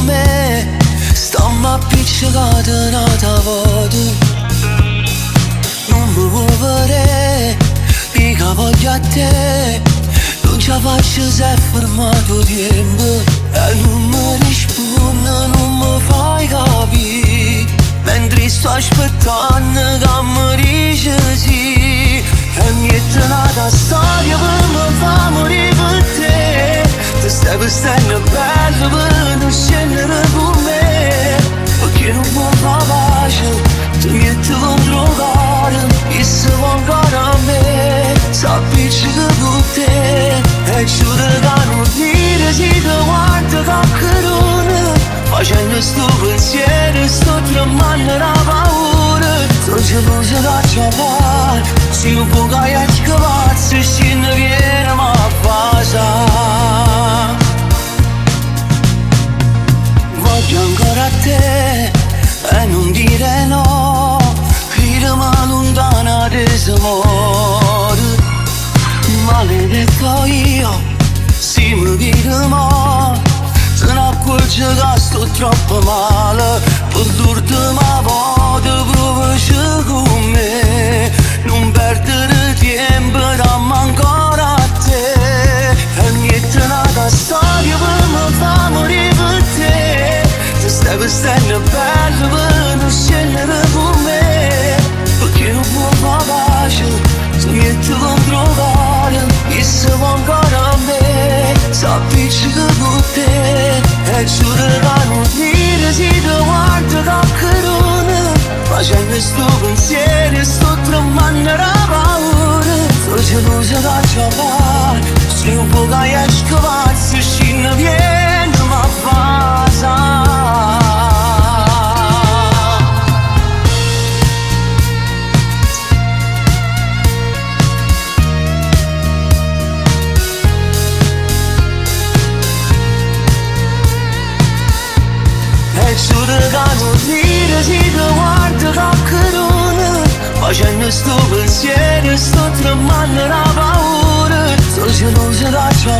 me, sto ma appiccicata nata voto. Non mi vuoi vedere, mica voglio a te. Non ce la faccio se è fermato tempo. E non mi risponde, non mi fai capire. Mentre sto aspettando che mi dici sì. E niente nata storia per me fa morire per te. Ti stai vestendo bello per non scendere con me. Perché non può fare pace, ti metti contro il cuore. E se vuoi ancora a me, sappici che con te. E giuro che non dire se ti guardo caccherone. Facendo sto pensiero, sto tremando la paura. Sto geloso da ciapare, se un po' che hai scavato, se ne viene ma a casa. Voglio ancora a te e non dire no, firma lontana di amore. Maledetto io, se mi vede mo, se ne accorge che sto troppo male. Per dirti ma voglio provarci con me. Non perdere tempo, dammi ancora a te. E niente nata storia per me fa morire per te. Ti stai vestendo bello per non scendere con me. Perché non può fare pace, ti metti contro il cuore. E se vuoi ancora a me, sappici che con te. E giuro che non dire se ti guardo caccherone. Facendo sto pensiero, sto tremando la paura. Sto geloso da ciapare, se un po' che hai scavato, se scende viene ma a casa. Giuro che non dire se ti guardo caccherone. Facendo sto pensiero, sto tremando la paura. Sto geloso da ciò